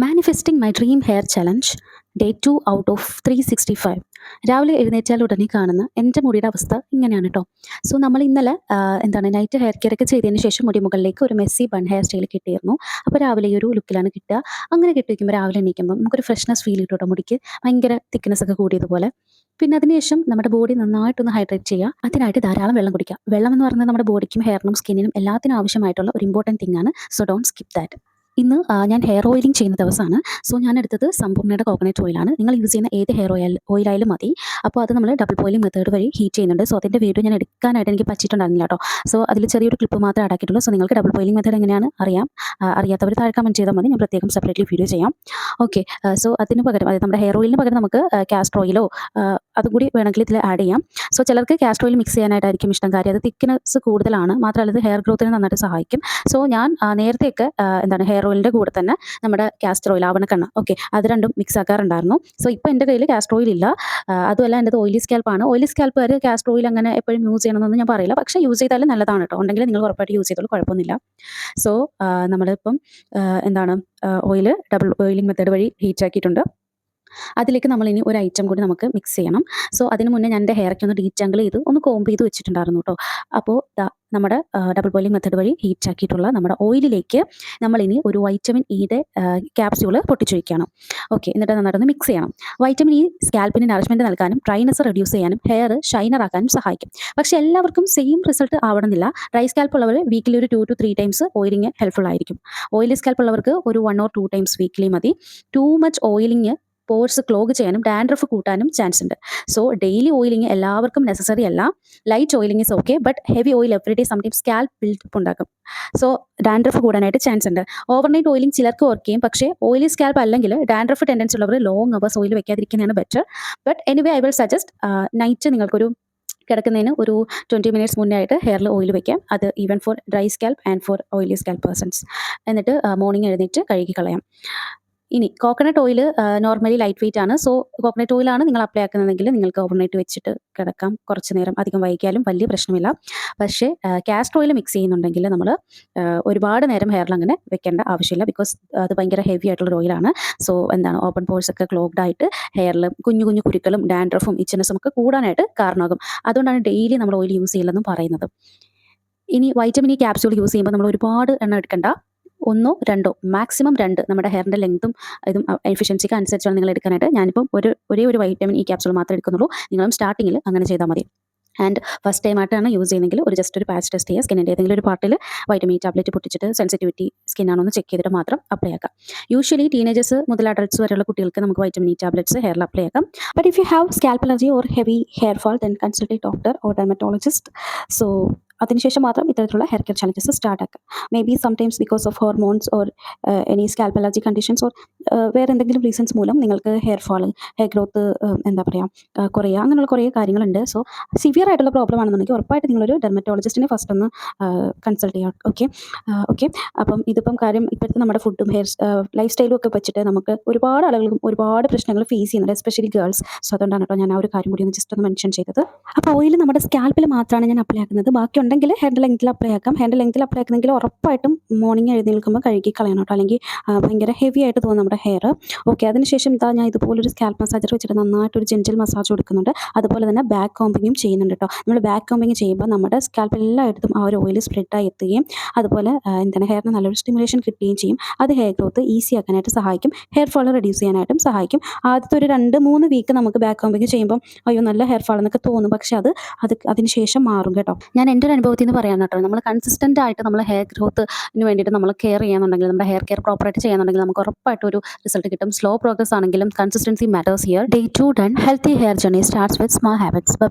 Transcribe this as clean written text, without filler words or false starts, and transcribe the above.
Manifesting my dream hair challenge day 2 out of 365. രാവിലെ എഴുന്നേറ്റാൽ ഉടനെ കാണുന്ന എൻ്റെ മുടിയുടെ അവസ്ഥ ഇങ്ങനെയാണ് കേട്ടോ. സോ നമ്മൾ ഇന്നലെ നൈറ്റ് ഹെയർ കെയർ ഒക്കെ ചെയ്തതിന് ശേഷം മുടി മുകളിലേക്ക് ഒരു മെസ്സി ബൺ ഹെയർ സ്റ്റൈൽ കിട്ടിയിരുന്നു. അപ്പോൾ രാവിലെ ഈ ഒരു ലുക്കിലാണ് കിട്ടുക. അങ്ങനെ കിട്ടി വയ്ക്കുമ്പോൾ രാവിലെ എണീക്കുമ്പോൾ നമുക്കൊരു ഫ്രഷ്നെസ് ഫീൽ കിട്ടും കേട്ടോ. മുടിക്ക് ഭയങ്കര തിക്നെസ് ഒക്കെ കൂടിയതുപോലെ. പിന്നെ അതിനുശേഷം നമ്മുടെ ബോഡി നന്നായിട്ടൊന്ന് ഹൈഡ്രേറ്റ് ചെയ്യുക. അതിനായിട്ട് ധാരാളം വെള്ളം കുടിക്കുക. വെള്ളം എന്ന് പറയുന്നത് നമ്മുടെ ബോഡിക്കും ഹെയറിനും സ്കിന്നിനും എല്ലാത്തിനും ആവശ്യമായിട്ടുള്ള ഒരു ഇമ്പോർട്ടൻറ്റ് തിങ് ആണ്. So don't skip that. ഇന്ന് ഞാൻ ഹെയർ ഓയിലിംഗ് ചെയ്യുന്ന ദിവസമാണ്. സോ ഞാൻ എടുത്തത് സമ്പൂർണ്ണയുടെ കോക്കനട്ട് ഓയിലാണ്. നിങ്ങൾ യൂസ് ചെയ്യുന്ന ഏത് ഹെയർ ഓയിലായാലും മതി. അപ്പോൾ അത് നമ്മൾ ഡബിൾ ബോയിലിംഗ് മെത്തേഡ് വഴി ഹീറ്റ് ചെയ്യുന്നുണ്ട്. സോ അതിൻ്റെ വീഡിയോ ഞാൻ എടുക്കാനായിട്ട് എനിക്ക് പറ്റിയിട്ടുണ്ടായിരുന്നില്ല കേട്ടോ. സോ അതിൽ ചെറിയൊരു ക്ലിപ്പ് മാത്രമേ ആടാക്കിയിട്ടുള്ളൂ. സോ നിങ്ങൾക്ക് ഡബിൾ ബോയിലിംഗ് മെത്തേഡ് എങ്ങനെയാണ് അറിയാത്തവർ താഴെ കമൻറ്റ് ചെയ്താൽ മതി. ഞാൻ പ്രത്യേകം സെപ്പറേറ്റ്ലി വീഡിയോ ചെയ്യാം. ഓക്കെ. സോ അതിന് പകരം അതായത് നമ്മുടെ ഹെയർ ഓയിലിന് പകരം നമുക്ക് കാസ്റ്റർ ഓയിലോ അതും കൂടി വേണമെങ്കിൽ ഇതിൽ ആഡ് ചെയ്യാം. സോ ചിലർക്ക് കാസ്റ്റർ ഓയിൽ മിക്സ് ചെയ്യാനായിട്ടായിരിക്കും ഇഷ്ടം. കാര്യം അത് തിക്നെസ് കൂടുതലാണ്. മാത്രമല്ല ഇത് ഹെയർ ഗ്രോത്തിന് നന്നായിട്ട് സഹായിക്കും. സോ ഞാൻ നേരത്തെയൊക്കെ ഹെയർ ഓയിലിൻ്റെ കൂടെ തന്നെ നമ്മുടെ കാസ്റ്റർ ഓയിൽ ആവണക്കെണ്ണ അത് രണ്ടും മിക്സ് ആക്കാറുണ്ടായിരുന്നു. സോ ഇപ്പോൾ എൻ്റെ കയ്യിൽ കാസ്റ്റർ ഓയിൽ ഇല്ല. അതുമല്ല എൻ്റെ ഓയിലി സ്കാൽപ്പാണ്. ഓയിലി സ്കാൽപ്പുകാർ കാസ്റ്റർ ഓയിൽ അങ്ങനെ എപ്പോഴും യൂസ് ചെയ്യണമെന്നൊന്നും ഞാൻ പറയില്ല. പക്ഷേ യൂസ് ചെയ്താലും നല്ലതാണ് കേട്ടോ. ഉണ്ടെങ്കിൽ നിങ്ങൾ ഉറപ്പായിട്ട് യൂസ് ചെയ്തോളൂ, കുഴപ്പമൊന്നുമില്ല. സോ നമ്മളിപ്പം ഓയിൽ ഡബിൾ ബോയിലിംഗ് മെത്തേഡ് വഴി ഹീറ്റ് ആക്കിയിട്ടുണ്ട്. അതിലേക്ക് നമ്മളിനി ഒരു ഐറ്റം കൂടി നമുക്ക് മിക്സ് ചെയ്യണം. സോ അതിന് മുന്നേ ഞാൻ എൻ്റെ ഹെയറൊക്കെ ഒന്ന് ഡീറ്റാങ്കിൾ ചെയ്ത് ഒന്ന് കോംബ് ചെയ്ത് വെച്ചിട്ടുണ്ടായിരുന്നു കേട്ടോ. അപ്പോൾ നമ്മുടെ ഡബിൾ ബോയിലിംഗ് മെത്തേഡ് വഴി ഹീറ്റ് ആക്കിയിട്ടുള്ള നമ്മുടെ ഓയിലിലേക്ക് നമ്മളിനി ഒരു വൈറ്റമിൻ ഇയുടെ ക്യാപ്സ്യൂള് പൊട്ടിച്ചു വയ്ക്കണം. എന്നിട്ട് നന്നായിട്ടൊന്ന് മിക്സ് ചെയ്യണം. വൈറ്റമിൻ ഇ സ്കാൽപ്പിന് നറിഷ്മെൻറ്റ് നൽകാനും ഡ്രൈനെസ് റെഡ്യൂസ് ചെയ്യാനും ഹെയർ ഷൈനർ ആക്കാനും സഹായിക്കും. പക്ഷേ എല്ലാവർക്കും സെയിം റിസൾട്ട് ആവണമെന്നില്ല. ഡ്രൈ സ്കാൽപ്പ് ഉള്ളവർ വീക്കിലി ഒരു 2 to 3 ടൈംസ് ഓയിലിംഗ് ഹെൽപ്ഫുൾ ആയിരിക്കും. ഓയിലി സ്കാൽപ്പ് ഉള്ളവർക്ക് ഒരു 1 or 2 ടൈംസ് വീക്കിലി മതി. Too much oiling pores clog ചെയ്യാനും ഡാൻഡ്രഫ് കൂട്ടാനും ചാൻസ് ഉണ്ട്. സോ ഡെയിലി ഓയിലിംഗ് എല്ലാവർക്കും നെസസറി അല്ല. Light oiling is okay, but heavy oil every day sometimes scalp build-up ഉണ്ടാക്കും. സോ ഡാൻഡ്രഫ് കൂടാനായിട്ട് ചാൻസ് ഉണ്ട്. ഓവർനൈറ്റ് ഓയിലിംഗ് ചിലർക്ക് വർക്ക് ചെയ്യും. പക്ഷേ ഓയിലി സ്കാൽപ്പ് അല്ലെങ്കിൽ ഡാൻഡ്രഫ് ടെൻഡൻസി ഉള്ളവർ ലോങ് അവേഴ്സ് ഓയിൽ വെക്കാതിരിക്കുന്നതാണ് better. But anyway I will suggest night നിങ്ങൾക്കൊരു കിടക്കുന്നതിന് ഒരു 20 minutes മുന്നേ ആയിട്ട് ഹെയറിൽ ഓയിൽ വെക്കാം. അത് even for dry scalp and for oily scalp persons. എന്നിട്ട് മോർണിംഗ് എഴുന്നേറ്റ് കഴുകി കളയാം. ഇനി coconut oil normally light weight ആണ്. സോ കോക്കനട്ട് ഓയിലാണ് നിങ്ങൾ അപ്ലൈ ആക്കുന്നതെങ്കിൽ നിങ്ങൾക്ക് ഓവർനൈറ്റ് വെച്ചിട്ട് കിടക്കാം. കുറച്ച് നേരം അധികം വൈകിയാലും വലിയ പ്രശ്നമില്ല. പക്ഷേ കാസ്റ്റർ ഓയിൽ മിക്സ് ചെയ്യുന്നുണ്ടെങ്കിൽ നമ്മൾ ഒരുപാട് നേരം ഹെയറിൽ അങ്ങനെ വെക്കേണ്ട ആവശ്യമില്ല. ബിക്കോസ് അത് ഭയങ്കര ഹെവി ആയിട്ടുള്ള ഓയിലാണ്. സോ ഓപ്പൺ പോഴ്സ് ഒക്കെ ക്ലോഗ്ഡ് ആയിട്ട് ഹെയറിൽ കുഞ്ഞു കുഞ്ഞു കുരുക്കളും ഡാൻഡ്രഫും ഇച്ചിനെസ്സും ഒക്കെ കൂടാനായിട്ട് കാരണമാകും. അതുകൊണ്ടാണ് ഡെയിലി നമ്മൾ ഓയിൽ യൂസ് ചെയ്യില്ലെന്നും പറയുന്നത്. ഇനി വൈറ്റമിൻ ഇ ക്യാപ്സ്യൂൾ യൂസ് ചെയ്യുമ്പോൾ നമ്മൾ ഒരുപാട് എണ്ണം എടുക്കണ്ട. 1 or 2 മാക്സിമം 2 നമ്മുടെ ഹെയറിൻ്റെ ലെങ്ത്തും ഇതും എഫിഷ്യൻസിക്ക് അനുസരിച്ചാണ് നിങ്ങൾ എടുക്കാനായിട്ട്. ഞാനിപ്പം ഒരേ ഒരു വൈറ്റമിൻ ഇ ക്യാപ്സ്യൂൾ മാത്രമേ എടുക്കുന്നുള്ളൂ. നിങ്ങളും സ്റ്റാർട്ടിങ്ങിൽ അങ്ങനെ ചെയ്താൽ മതി. ആൻഡ് ഫസ്റ്റ് ടൈം ആയിട്ടാണ് യൂസ് ചെയ്യുന്നതെങ്കിൽ ജസ്റ്റ് ഒരു പാച്ച് ടെസ്റ്റ് ചെയ്യുക. സ്കിന്നിൻ്റെ ഏതെങ്കിലും ഒരു പാർട്ടിൽ വൈറ്റമിൻ ഇ ടാബ്ലറ്റ് പൊട്ടിച്ചിട്ട് സെൻസിറ്റിവിറ്റി സ്കിന്നാണോ എന്ന് ചെക്ക് ചെയ്തിട്ട് മാത്രം അപ്ലൈ ആക്കാം. യൂഷ്വലി ടീനേജേഴ്സ് മുതൽ അഡൾട്ട്സ് വരെയുള്ള കുട്ടികൾക്ക് നമുക്ക് വൈറ്റമിൻ ഇ ടാബ്ലറ്റ്സ് ഹെയറിൽ അപ്ലൈ ആക്കാം. But if you have scalp allergy or heavy hair fall then consult A doctor or dermatologist. So അതിനുശേഷം മാത്രം ഇത്തരത്തിലുള്ള ഹെയർ കെയർ ചലഞ്ചസ് സ്റ്റാർട്ട് ആക്കാം. May be sometimes because of hormones or any scalp allergy conditions or വേറെ എന്തെങ്കിലും reasons മൂലം നിങ്ങൾക്ക് hair fall, hair growth കുറയുക, അങ്ങനെയുള്ള കുറേ കാര്യങ്ങളുണ്ട്. സോ സിവിയർ ആയിട്ടുള്ള പ്രോബ്ലം ആണെന്നുണ്ടെങ്കിൽ ഉറപ്പായിട്ട് നിങ്ങളൊരു ഡെർമറ്റോളജിസ്റ്റിനെ ഫസ്റ്റ് ഒന്ന് കൺസൾട്ട് ചെയ്യുക. അപ്പം ഇതിപ്പം കാര്യം ഇപ്പോഴത്തെ നമ്മുടെ ഫുഡും ലൈഫ് സ്റ്റൈലും ഒക്കെ വെച്ചിട്ട് നമുക്ക് ഒരുപാട് ആളുകൾക്കും ഒരുപാട് പ്രശ്നങ്ങൾ ഫേസ് ചെയ്യുന്നുണ്ട്, എസ്പെഷ്യലി ഗേൾസ്. സോ അതുകൊണ്ടാണ് കേട്ടോ ഞാൻ ആ ഒരു കാര്യം കൂടി ഒന്ന് ജസ്റ്റ് ഒന്ന് മെൻഷൻ ചെയ്തത്. അപ്പോൾ ഓയിൽ നമ്മുടെ സ്കാൽപ്പിൽ മാത്രമാണ് ഞാൻ അപ്ലൈ ആക്കുന്നത്. ബാക്കി ഉണ്ടെങ്കിൽ ഹെയറിൻ്റെ ലെങ്ത്തിൽ അപ്ലൈ ആക്കാം. ഹെയറിൻ്റെ ലെങ്ത്തിൽ അപ്ലൈ ആക്കുന്നെങ്കിൽ ഉറപ്പായിട്ടും മോർണിംഗ് എഴുന്നേൽക്കുമ്പോൾ കഴുകി കളയണം കേട്ടോ. അല്ലെങ്കിൽ ഭയങ്കര ഹെവി ആയിട്ട് തോന്നും നമ്മുടെ ഹെയർ. അതിനുശേഷം ഞാൻ ഇതുപോലൊരു സ്കാൽപ്പ് മസാജർ വെച്ചിട്ട് നന്നായിട്ടൊരു ജെൻറ്റൽ മസാജ് കൊടുക്കുന്നുണ്ട്. അതുപോലെ തന്നെ ബാക്ക് കോമ്പിങ്ങും ചെയ്യുന്നുണ്ട് കേട്ടോ. നമ്മൾ ബാക്ക് കോമ്പിങ് ചെയ്യുമ്പോൾ നമ്മുടെ സ്കാൽപ്പ് എല്ലായിടത്തും ആ ഒരു ഓയിൽ സ്പ്രെഡായി എത്തുകയും അതുപോലെ ഹെയറിന് നല്ലൊരു സ്റ്റിമുലേഷൻ കിട്ടുകയും ചെയ്യും. അത് ഹെയർ ഗ്രോത്ത് ഈസി ആക്കാനായിട്ട് സഹായിക്കും. ഹെയർ ഫാൾ റെഡ്യൂസ് ചെയ്യാനായിട്ടും സഹായിക്കും. ആദ്യത്തെ ഒരു 2-3 വീക്ക് നമുക്ക് ബാക്ക് കോമ്പിങ് ചെയ്യുമ്പോൾ അയ്യോ നല്ല ഹെയർ ഫാൾ എന്നൊക്കെ തോന്നും. പക്ഷേ അതിന് ശേഷം മാറും കേട്ടോ. ഞാൻ എൻ്റെ ഒരു അനുഭവത്തിൽ നിന്ന് പറയാൻ കേട്ടോ. നമ്മൾ കൺസിസ്റ്റൻ്റ് ആയിട്ട് നമ്മൾ ഹെയർ ഗ്രോത്തിന് വേണ്ടിയിട്ട് നമ്മൾ കെയർ ചെയ്യാന്നുണ്ടെങ്കിൽ, നമ്മുടെ ഹെയർ കെയർ പ്രോപ്പറായിട്ട് ചെയ്യാന്നുണ്ടെങ്കിൽ നമുക്ക് ഉറപ്പായിട്ട് ഒരു റിസൾട്ട് കിട്ടും. സ്ലോ പ്രോഗ്രസ് ആണെങ്കിലും consistency matters here. Day 2 done. Healthy hair journey starts with small habits. By.